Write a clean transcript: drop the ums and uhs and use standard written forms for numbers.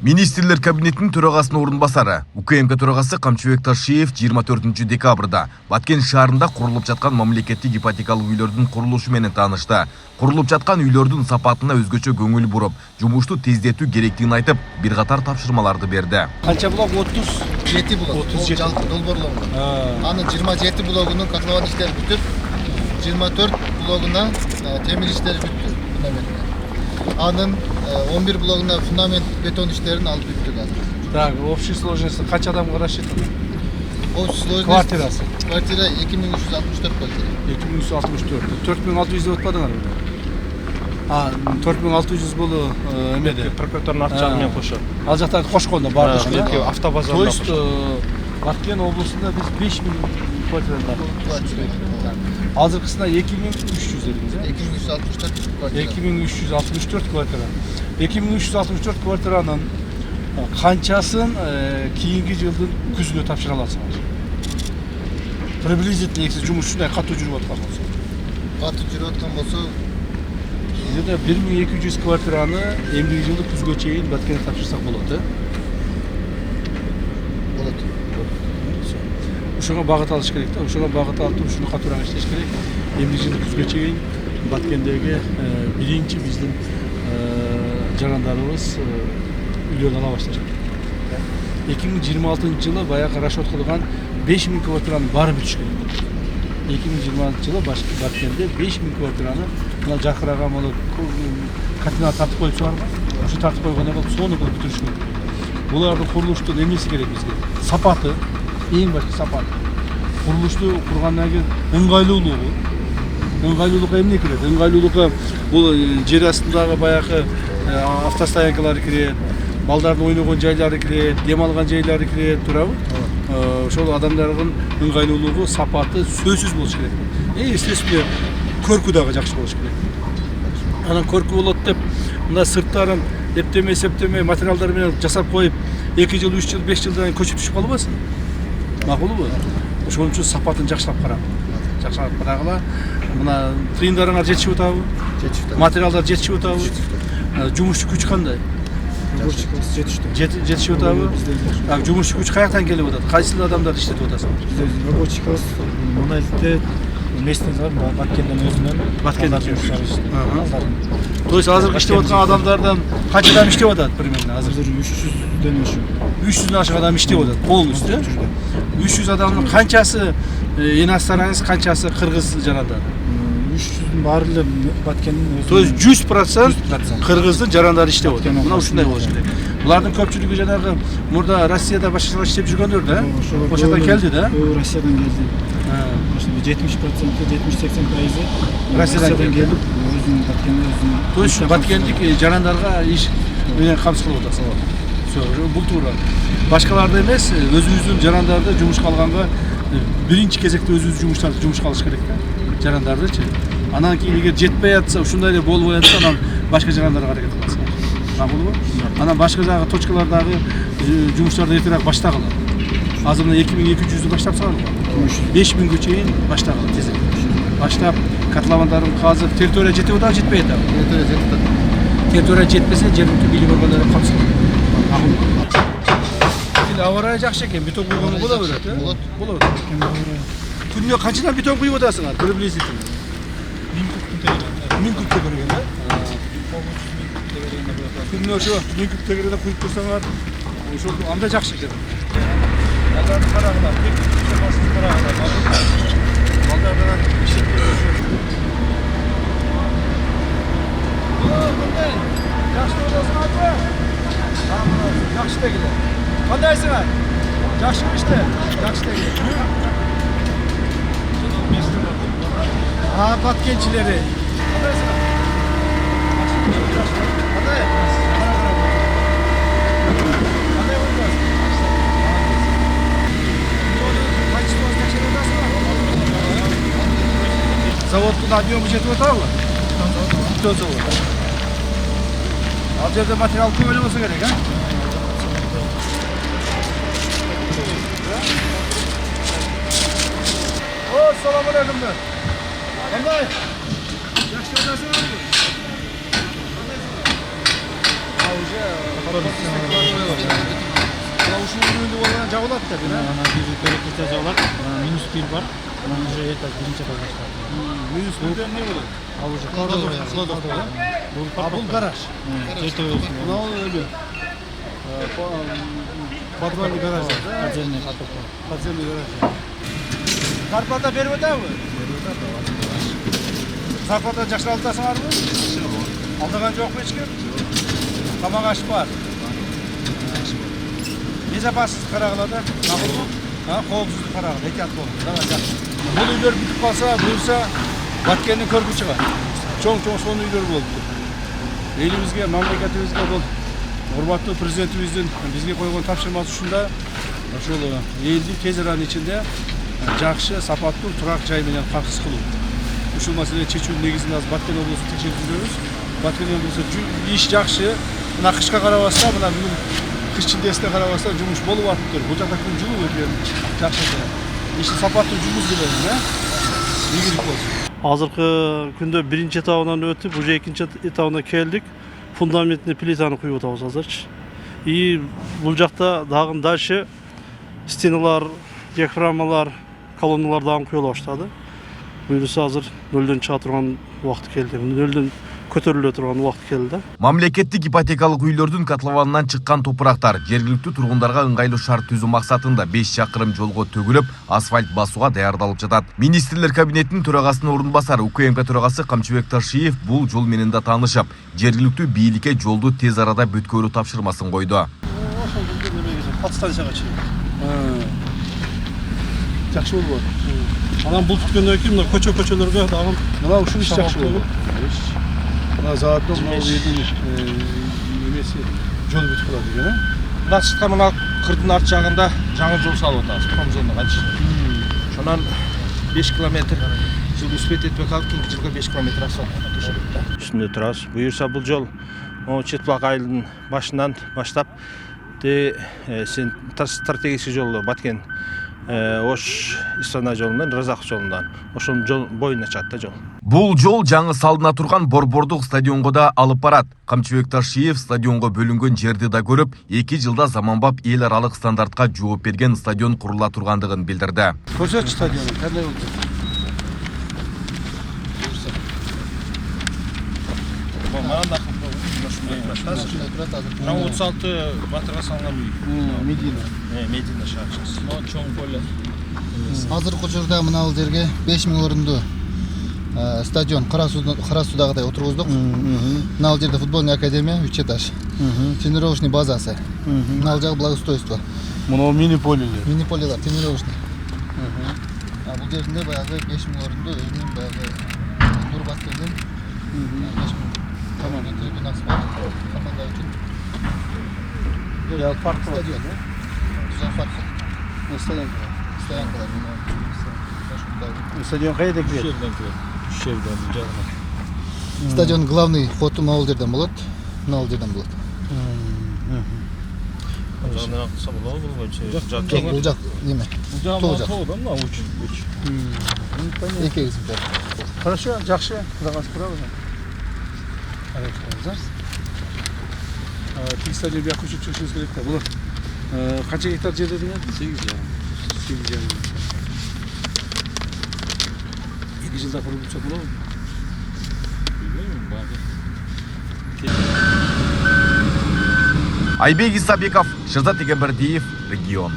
Министрлер кабинетinin төрағасының орынбасары, УКМК төрағасы Камчыбек Ташиев 24 декабрда Баткен шаарында құрылып жатқан мамлекеттік ипотекалық үйлердің құрылышы менен танышты. Құрылып жатқан үйлердің сапатына өзгөчө көңіл бұрып, жұмышты тездетүү керектігін айтып, bir қатар тапшырмаларды берді. Қанша блок? 37 блок. 37 жалпы долборлонгон. Анын 27 блогунун котлован иштери бүтүп, 24 блогуна темир иштери бүттү. Анын 11 блогуна фундамент бетон иштерин алып бүттүк азыр. Так, общий сложность канча адамга рассчитан? Общий сложность квартирасы. Квартира 2364 квартира. 2364. 4600 деп атпадыңар? 4600 болу эмеде? Прокуратурдун акчасы менен кошо. Ал жактарды кошкондо баардыгы автобазарда. То есть Баткен облусунда биз 5000 квартирада. Азыркысына 2300 дедиңиз, 2364 квартира. 2364 квартиранын канчасын кийинки жылдын күзүнө тапшыра аласыңар? Приблизительно сиз жумуш ушундай катуу жүрүп аткан болсо. Катуу жүрүп аткан болсо, жерде 1200 квартираны эмдиги жылдын күзгө чейин Баткенге тапшырсак болот, Ошоға багыт алыш керек да. Ошоға багыт алып, ушуну катуураак иштеш керек. Эмдиги жылдын күзгө чейин Баткендеги биринчи биздин жарандарыбыз үйлөрдү ала башташат. 2026 жылы баягы расчет кылган 5000 квартиранын баары бүтүш керек. 2026 жылы Баткенде 5000 квартираны мына жакырага мону катина тартып коюп чыгарган. Ошо тартып койгондон кийин сону кылып бүтүрүш керек. Булардын курулуштун эмеси керек бизге? Сапаты. Ең башкы сапат. Курулушту кургандан кийин ыңгайлуулугу. Ыңгайлуулукка эмне кирет? Ыңгайлуулукка бул жер астындагы баягы автостоянкалар кирет, балдардын ойногон жайлары кирет, дем алган жайлары кирет, туурабы? Ошол адамдардын ыңгайлуулугу, сапаты сөзсүз болуш керек. Естественно, көркү дагы жакшы болуш керек. Анан көркү болот деп, мына сырттарын эптемей материалдар менен жасап коюп, 2 жыл, 3 жыл, 5 жылдан көчүп түшүп калбасын. Макулбу? Ошон үчүн сапатын жакшылап карагыла. Мына тыйындарыңар жетишип атабы? Жетишип. Материалдар жетишип атабы? Жумушчу күч кандай? Жетишип атабы? Жумушчу күч каяктан келип атат? Кайсы адамдар иштетип атасыңар? Рабочий класс Мональте местный Баткенден өзүнөн. Баткенден То есть азыр иштеп аткан адамдардан канча адам иштеп атат примерно? Азыр 300дөн ашык. 300дөн ашык адам иштеп атат полностью. 300 адамдын канчасы иностранец, канчасы кыргыз жарандар? 300дүн баары эле Баткендин өзү. То есть 100% кыргыздын жарандары иштеп атат. Мына ушундай болуш керек. Булардын көпчүлүгү жанагы мурда Россияда башка иштеп жүргөндөр да? Ошодан келди да? Россиядан келди. 70%, 70-80% Россиядан келди. То есть Баткендик жарандарга иш менен камсыз кылып атасың. Бул туура. Башкаларды эмес, өзүбүздүн жарандарды жумушка алганга биринчи кезекте өзүбүз жумушка алыш керек да. Жарандардычы. Анан кийин эгер жетпей атса, ушундай эле болбой атса, анан башка жарандарга аракет кыласың. Макулбу? Анан башка жагы точкалардагы жумуштарды эртерээк баштагыла. Азыр мына 2200дү баштап салган. 5000гө чейин баштагыла тезирээк. Баштап котловандарын казып, территория жетип атабы, жетпей атабы? Территория жетип атат. Территория жетпесе, жергиликтүү бийлик органдары камсыз. Аба ырайы жакшы экен, бетон куйгонго боло берет, э? Болот. Күнүнө канчадан бетон куюп атасыңар? Приблизительно. 1000 куб тегерген, да? Күнүнө ошо 1000 куб тегерген куюп турсаңар, ошол андай жакшы экен. Балдарды карагыла, тек басып карагыла. Балдардан ишеткен жакшы болосуңарбы? Жакшы дегиле. Кандайсыңар? Жакшымы иште? Жакшы дегиле. Баткенчилери. Кандайсыңар? Кандай? Кандай боласың? Заводтун объему жетип атабы? Бүтөн завод. Ал жерде материал көп эле болсо керек, а? Assalamu alaikum. Kандай? Yaxshi o'tasizmi? Ушул үйүндө болгон жабылат да, Ана бир керекте жабылат. Минус 1 бар. Анан уже этаж биринчи этаж башталат. минус бирде эмне болот? Ал уже кладовка. А бул гараж. Мына өлү. Подвальный гараж. Отдельный каток. Подземный гараж. Зарплата берип атабы? Зарплата жакшы алып атасыңарбы? Алдаган жокпу эч ким? Тамак аш бар. Безопасность карагыла да. Макулбу? Коопсуздук карагыла, этият болуңуз. Бул үйлөр бүтүп калса, буюрса Баткендин көргү чыгат. Чоң-чоң сонун үйлөр болуп. Элибизге, мамлекетибизге бул урматтуу президентибиздин бизге койгон тапшырмасы ушунда ошол элди тез аранын ичинде жакшы, сапаттуу турак жай менен камсыз кылуу. Ушул маселени чечүүнүн негизинде азыр Баткен облусун текшерип жүрөбүз. Баткен облусунда иш жакшы. Мына кышка карабастан, мына бүгүн кыш чилдесине карабастан жумуш болуп атыптыр. Бул жакта күн жылуу экен. Жакшы экен. Иши сапаттуу жумуш делебиз, ийгилик болсун. Азыркы күндө биринчи этабынан өтүп, уже экинчи этабына келдик. Фундаментный плитаны куюп атабыз азырчы. И бул жакта дагы дальше стеналар, диафрагмалар, колонналар дагы куюла баштады. Буюрса азыр нөлдөн чыга турган убакыт келди. Нөлдөн көтөрүлө турган убакыт келди. Мамлекеттик ипотекалык үйлөрдүн котлованынан чыккан топурактар жергиликтүү тургундарга ыңгайлуу шарт түзүү максатында 5 чакырым жолго төгүлүп, асфальт басууга даярдалып жатат. Министрлер кабинетинин төрагасынын орун басары УКМК төрагасы Камчыбек Ташиев бул жол менен да таанышып, жергиликтүү бийликке жолду тез арада бүткөрүү тапшырмасын койду. Ошол подстанцияга чейин. Жакшы болот. Анан бул түткөндөн кийин мына көчөлөргө дагы Мына ушул иш жакшы болот. Мына заодно мына жердин немеси жол бүтүп калат экен, Мына сыртка мына кырдын арт жагында жаңы жол салып атабыз, промзонагачы. Ошонан 5 километр жыл успеть этпей калып, кийинки жылга 5 километр асфальт төшөлүп да. Үстүндө турабыз. Буюрса бул жол Четбулак айылынын башынан баштап стратегический жол Баткен Ош Истана жолунан Разаков жолунан ошонун жол боюна чыгат да жол. Бул жол жаңы салына турган Борбордук стадионго да алып барат. Камчыбек Ташиев стадионго бөлүнгөн жерди да көрүп, 2 жылда заманбап эл аралык стандартка жооп берген стадион курула тургандыгын билдирди. Көрсөтчү стадиону, кандай болду? Мына 36 батырга салган үй. Медина. Медина шаарчасы. Чоң поле. Азыркы учурда мына жерге 5000 орунду стадион Кара Судагыдай отургуздук. Мына жерде футбольный академия 3 этаж. Тренировочный базасы. Мына жагы благоустройство. Мына мини-полелер. Мини-полелер, тренировочный. Бул жерде баягы 5000 орунду өзүнүн баягы турбаскердин 5000 Tamam. Tribünası var. Kapanlar için. Ya park var. Stadyon. Güzel park. Stadyon. Stadyon kadar. Stadyon кайда кирет? Şevden canım. Stadyon главный ходу мына жерден болот. Мына жерден болот. Жаңынан акса болобу болбойчу. Бул жак неме? Тоо жак. Тоодон мына уч. Эки экземпляр. Хорошо, жакшы. Кудайга шүкүр. Стадион бияка көчүп чыгышыбыз керек да. Бул канча гектар жер дедиң? 8,5. 2 жылда курулуп чыгып болобу? Айбек Исабеков, Шырзат Эгембердиев, Регион.